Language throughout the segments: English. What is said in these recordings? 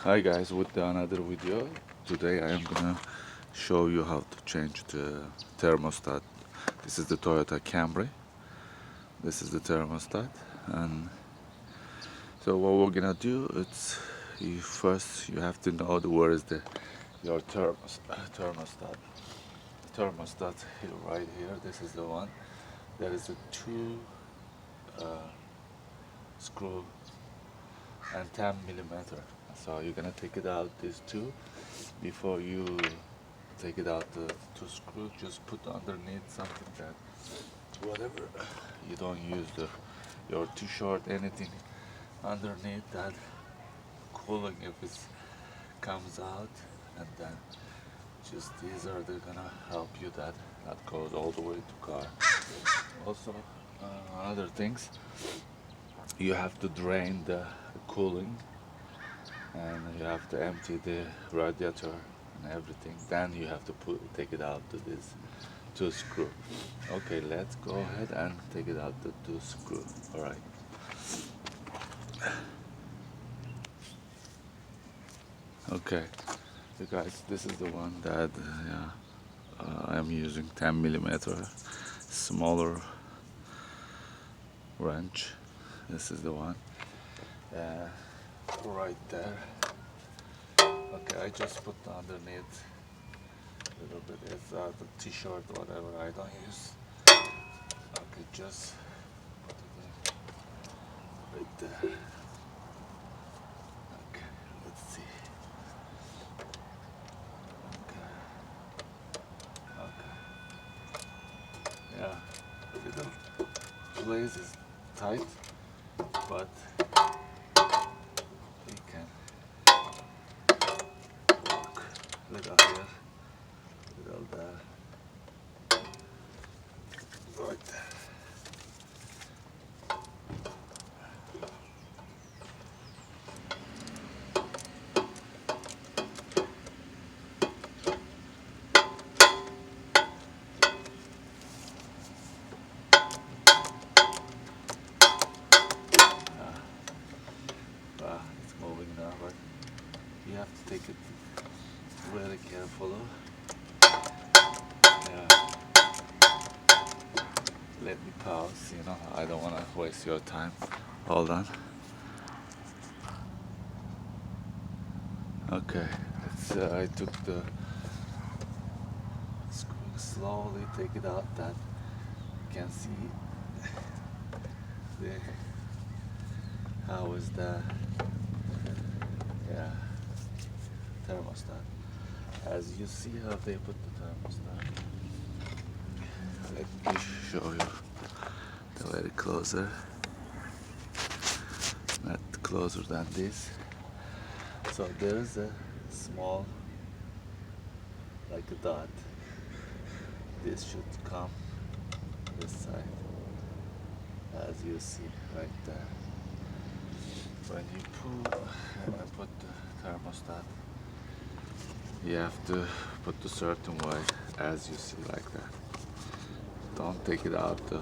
Hi guys, with another video. Today I am gonna show you how to change the thermostat. This is the Toyota Camry. This is the thermostat, and so what we're gonna do, it's first you have to know where is your thermostat. Thermostat here, right here. This is the one. There is a two uh, screw and 10 millimeter. So you're gonna take it out these two before you take it out the two screws. Just put underneath something that whatever you don't use your t-shirt, anything underneath that cooling if it comes out, and then just these are they're gonna help you that goes all the way to car. Also other things, you have to drain the cooling, and you have to empty the radiator and everything. Then you have to take it out to this two screw. Okay, let's go ahead and take it out the two screw. All right. Okay, you guys, this is the one that I'm using 10 millimeter smaller wrench. This is the one right there. Okay, I just put underneath a little bit. It's the t-shirt, whatever I don't use. Okay, just put it right there. Okay, let's see. Okay, okay. Yeah, little place is tight, but we can work. Little here, little there, right there. It's moving now, but you have to take it really careful. Yeah, let me pause. I don't want to waste your time. Hold on. Okay, I took the screw, slowly take it out. That you can see the how is the yeah thermostat. As you see how they put the thermostat. Let me show you a little closer. Not closer than this. So there is a small, like a dot. This should come this side, as you see right there. When you put the thermostat, you have to put the certain way, as you see like that. Don't take it out the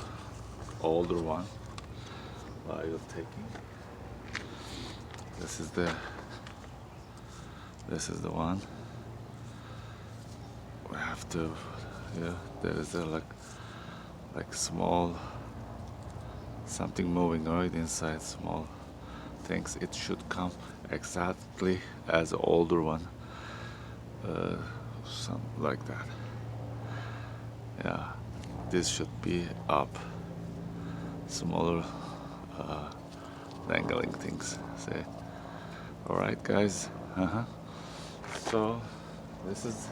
older one while you're taking. This is the one. We have to, yeah. There is a like small something moving right inside, small things. It should come exactly as the older one, something like that. Yeah, this should be up, smaller dangling things. Say, all right, guys. So this is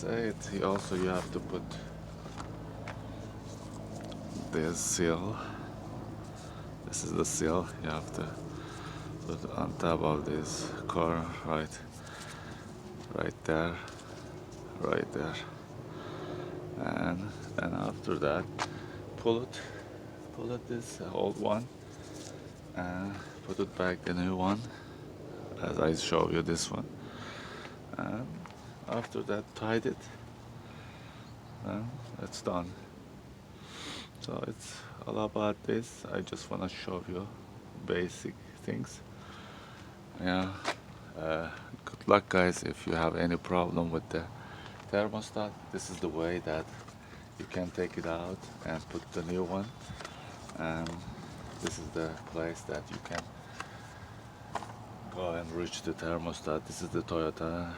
it. Also, you have to put this seal. This is the seal. You have to put on top of this corner, right there, right there, and after that, pull it this old one, and put it back the new one, as I show you this one, and after that, tied it, and it's done. So it's all about this. I just want to show you basic things. Yeah. Good luck, guys. If you have any problem with the thermostat, this is the way that you can take it out and put the new one. And this is the place that you can go and reach the thermostat. This is the Toyota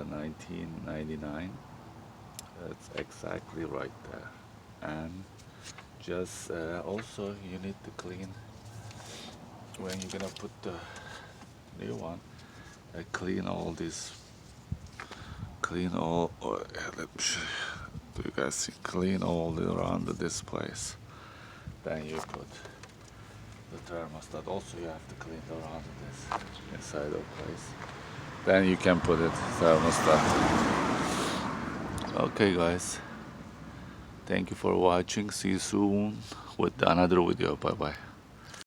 1999. It's exactly right there. And just also you need to clean when you're gonna put the new one. Clean all this. Clean all. Let me show you. Do you guys see? Clean all around this place. Then you put the thermostat. Also, you have to clean around this inside the place. Then you can put it thermostat. Okay, guys. Thank you for watching. See you soon with another video. Bye bye.